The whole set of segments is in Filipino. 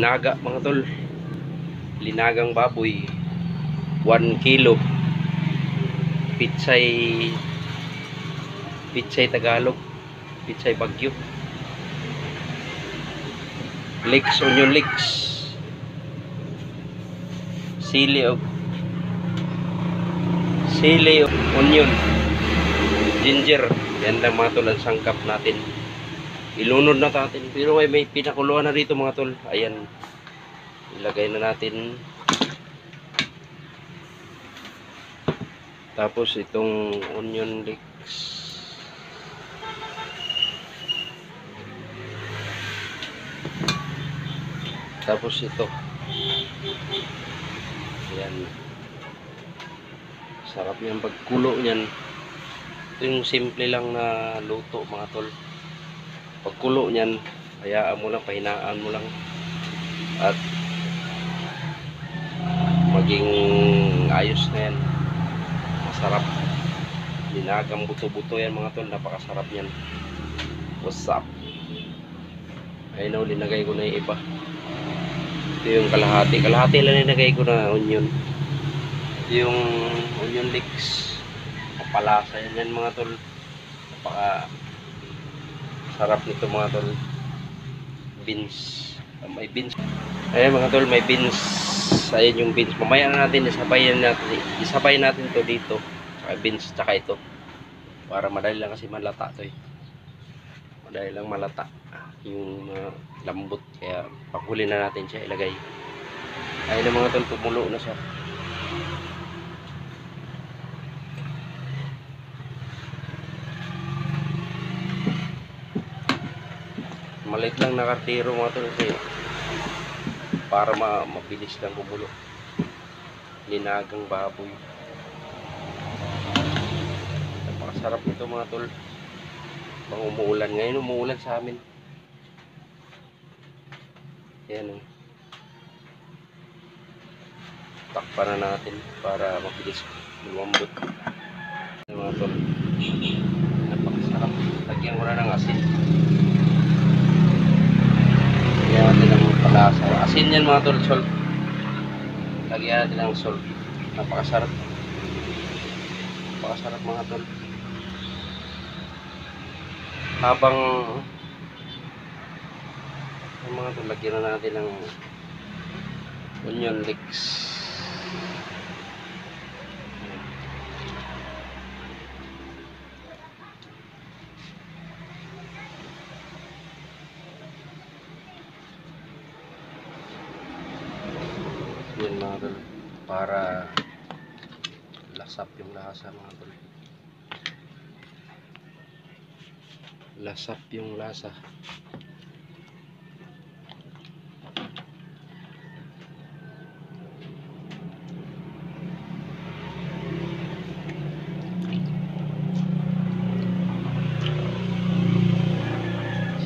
linaga mga tol. Linagang baboy 1 kilo. Pitsay Tagalog, pitsay Bagyo, leeks, onion leeks, sili onion, ginger. Yan lang mga tol ang sangkap natin. Ilunod na natin. Pero may pinakuluan na dito mga tol. Ayan, ilagay na natin. Tapos itong onion leeks, tapos ito. Ayan, sarap yung pagkulo niyan. Ito yung simple lang na luto mga tol. Pagkulo niyan, hayaan mo lang, pahinaan mo lang, at maging ayos na yan. Masarap. Linagang buto-buto yan mga tol. Napakasarap yan. What's up? Ayun o, linagay ko na yung iba. Ito yung kalahati. Kalahati lang linagay ko na onion. Ito yung onion leeks. Kapalasa yan mga tol. Napaka sarap nito mga tol. Beans. May beans. Ayan mga tol, may beans. Ayan yung beans. Mamaya na natin isabay natin to dito. Saka beans, tsaka ito. Para madali lang kasi malata to eh. Madali lang malata yung lambot. Kaya paghuli na natin siya ilagay. Ayan na mga tol, tumulo na siya. Maliit lang na kartero mga tol kasi para mabilis lang kumulo. Linagang baboy. Napakasarap nito mga tol. Pang umuulan. Ngayon umuulan sa amin. Ayan o. Takpan na natin para mabilis lumambot. Ayan mga tol. Napakasarap. Lagyan ko na ng asin. Lagyan natin ng palasa. Asin yan mga tol. Salt. Lagyan natin ng salt. Napakasarap. Napakasarap mga tol. Habang mga tol, lagyan na natin ng onion leeks. Yan mga tol, para lasap yung lasa mga tol. Lasap yung lasa.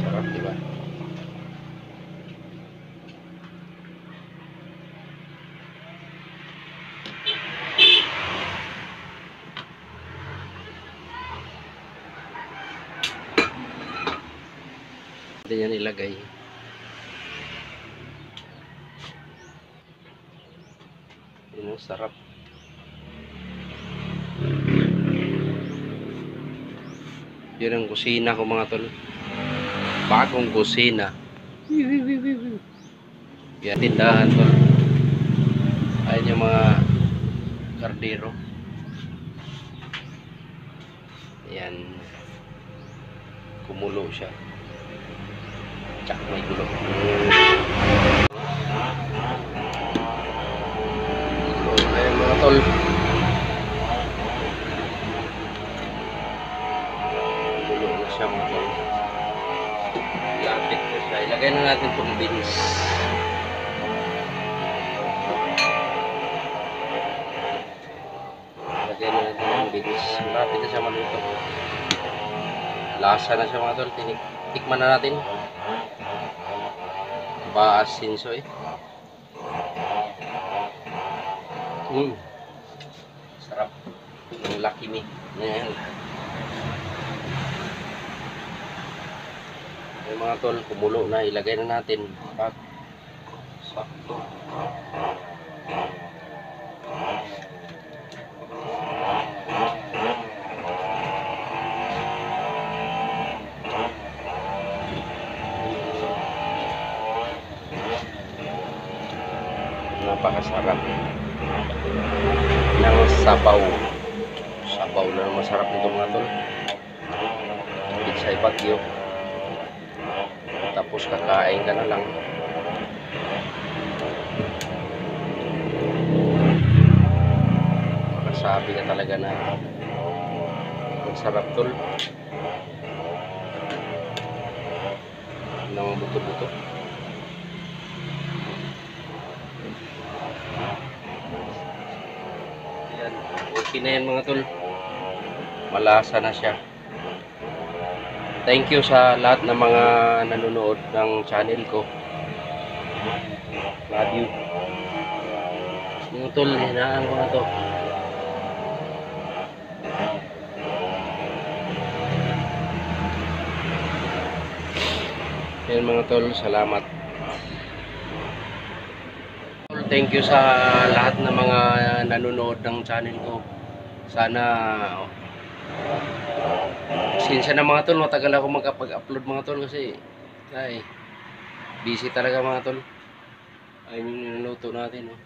Sarap diba? Hindi yan ilagay. Yun ang sarap. Yun ang kusina ko mga tol. Bagong kusina. Yan tindahan tol. Ayun yung mga kardero. Yan. Kumulo siya. Tsak may gulo. So, ayan mga tol. Gulo na siya mga tol. Lapit na siya. Ilagay na natin itong beans. Ilagay na natin yung beans. Lapit na siya maluto. Lasa na siya mga tol. Tikman na natin. Baasin so eh. Sarap. Ang laki ni. Ayan. Yung mga tol, kumulo na. Ilagay na natin. sakto. Napakasarap ng sabaw. Sabaw na masarap nito mga tol. Pitsay Bagyo. Tapos kakain ka na lang. Makasabi ka talaga na masarap tol. Ng buto-buto. Ayan, okay na yan mga tol. Malasa na siya. Thank you sa lahat ng mga nanonood ng channel ko. Love you. Mga tol, hinaan ko na to. Yan mga tol, salamat. Thank you sa lahat ng mga nanonood ng channel ko. Sana sinsya na mga tol, matagal ako magkapag-upload mga tol kasi ay busy talaga mga tol. Ayun yung niluto natin, oh.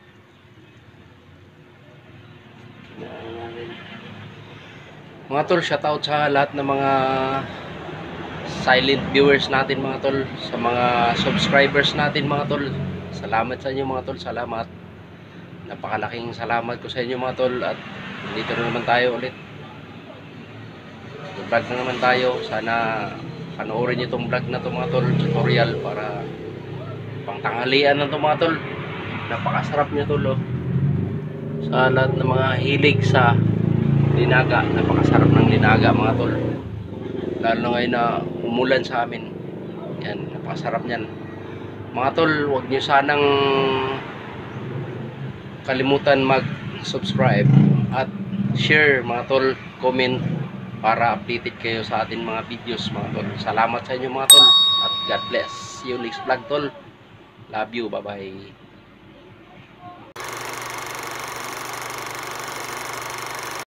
Mga tol, shoutout sa lahat ng mga silent viewers natin mga tol, sa mga subscribers natin mga tol. Salamat sa inyo mga tol, salamat. Napakalaking salamat ko sa inyo mga tol. At dito na naman tayo ulit. Vlog na naman tayo. Sana panoorin nyo itong vlog na to mga tol, tutorial para pangtanghalian na to mga tol. Napakasarap nyo tol, oh. Sa lahat ng mga hilig sa linaga, napakasarap ng linaga mga tol. Lalo na ngayon na umulan sa amin. Yan, napakasarap nyan mga tol. Huwag nyo sanang kalimutan mag-subscribe at share mga tol, comment para updated kayo sa ating mga videos mga tol. Salamat sa inyo mga tol at God bless you next vlog tol. Love you, bye bye.